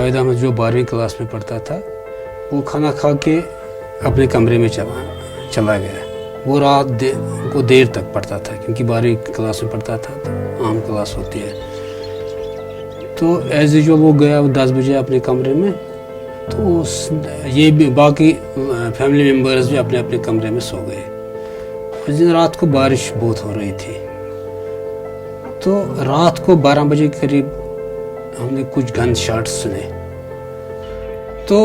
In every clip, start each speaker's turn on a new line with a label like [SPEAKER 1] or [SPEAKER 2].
[SPEAKER 1] जावेद अहमद जो 12वीं क्लास में पढ़ता था, वो खाना खा के अपने कमरे में चला गया। वो रात को देर तक पढ़ता था, क्योंकि 12वीं क्लास में पढ़ता था तो आम क्लास होती है। तो एज यूजुअल वो गया 10 बजे अपने कमरे में, तो ये भी बाकी फैमिली मेम्बर्स भी अपने अपने कमरे में सो गए। उस दिन रात को बारिश बहुत हो रही थी, तो रात को 12 बजे के करीब हमने कुछ गन शॉट सुने। तो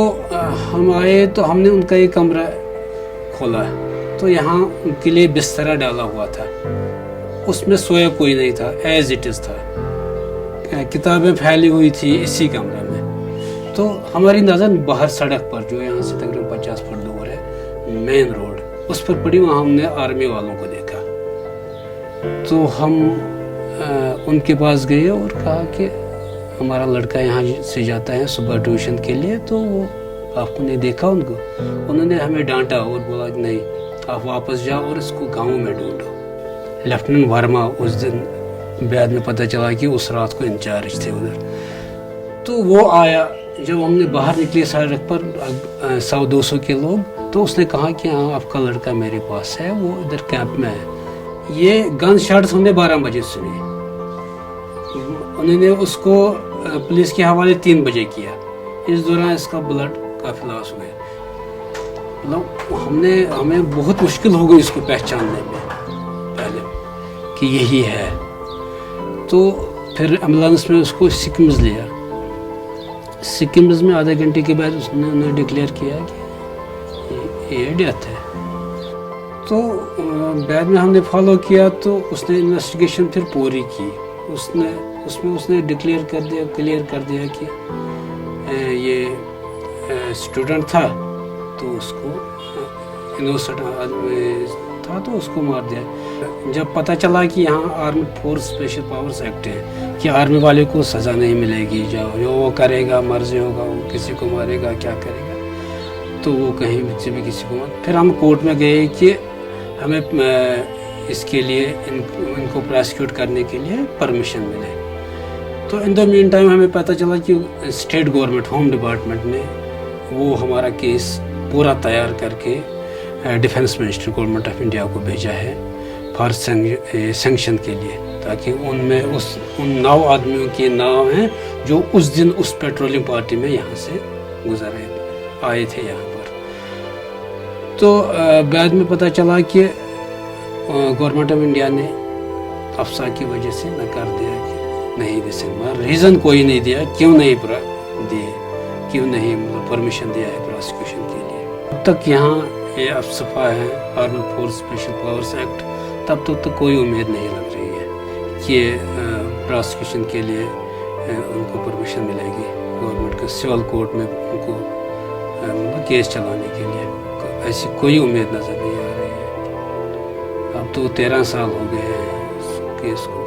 [SPEAKER 1] हम आए तो हमने उनका एक कमरा खोला, तो यहाँ उनके लिए बिस्तरा डाला हुआ था, उसमें सोया कोई नहीं था, एज इट इज़ था। किताबें फैली हुई थी इसी कमरे में। तो हमारी नज़र बाहर सड़क पर, जो यहाँ से तकरीबन 50 फुट दूर है, मेन रोड, उस पर पड़ी। वहाँ हमने आर्मी वालों को देखा, तो हम उनके पास गए और कहा कि हमारा लड़का यहाँ से जाता है सुबह ट्यूशन के लिए, तो वो आपको नहीं देखा उनको? उन्होंने हमें डांटा और बोला नहीं, आप वापस जाओ और इसको गाँव में ढूंढो। लेफ्टिनेंट वर्मा उस दिन बाद में पता चला कि उस रात को इंचार्ज थे उधर। तो वो आया, जब हमने बाहर निकले सड़क पर 100-200 के लोग, तो उसने कहा कि हाँ आपका लड़का मेरे पास है, वो इधर कैंप में है। ये गन शॉट्स हमने 12 बजे सुने। उन्होंने उसको पुलिस के हवाले 3 बजे किया। इस दौरान इसका ब्लड काफ़ी लॉस हुए। मतलब हमें बहुत मुश्किल हो गई इसको पहचानने में पहले कि यही है। तो फिर एम्बुलेंस में उसको सिक्किम्स लिया। सिक्किम्स में आधे घंटे के बाद उन्होंने डिक्लेयर किया कि ये डेथ है। तो बाद में हमने फॉलो किया, तो उसने इन्वेस्टिगेशन फिर पूरी की। उसमें उसने डिक्लेयर कर दिया, क्लियर कर दिया कि ये स्टूडेंट था, तो उसको इनोसेंट था तो उसको मार दिया। जब पता चला कि यहाँ army force special powers act है कि आर्मी वाले को सज़ा नहीं मिलेगी, जो वो करेगा मर्जी होगा, वो किसी को मारेगा, क्या करेगा, तो वो कहीं से भी किसी को फिर हम कोर्ट में गए कि हमें इसके लिए इनको प्रोसिक्यूट करने के लिए परमिशन मिले। तो इन द मीन टाइम हमें पता चला कि स्टेट गवर्नमेंट होम डिपार्टमेंट ने वो हमारा केस पूरा तैयार करके defence ministry government of India को भेजा है फॉर सैंक्शन के लिए, ताकि उनमें उन 9 आदमियों के नाम हैं जो उस दिन उस पेट्रोलिंग पार्टी में यहाँ से गुजरे आए थे यहाँ पर। तो बाद में पता चला कि गवर्नमेंट ऑफ इंडिया ने अफसा की वजह से नकार दिया कि नहीं दे सकता। रीज़न कोई नहीं दिया, क्यों नहीं परमिशन दिया है प्रोसिक्यूशन के लिए। अब तक यहाँ ये अफसफा है army force special powers act, तब तक कोई उम्मीद नहीं लग रही है कि प्रोसिक्यूशन के लिए उनको परमिशन मिलेगी गवर्नमेंट के सिविल कोर्ट में उनको केस चलाने के लिए। ऐसी कोई उम्मीद नज़र नहीं आ रही है। अब तो 13 साल हो गए हैं उस केस को।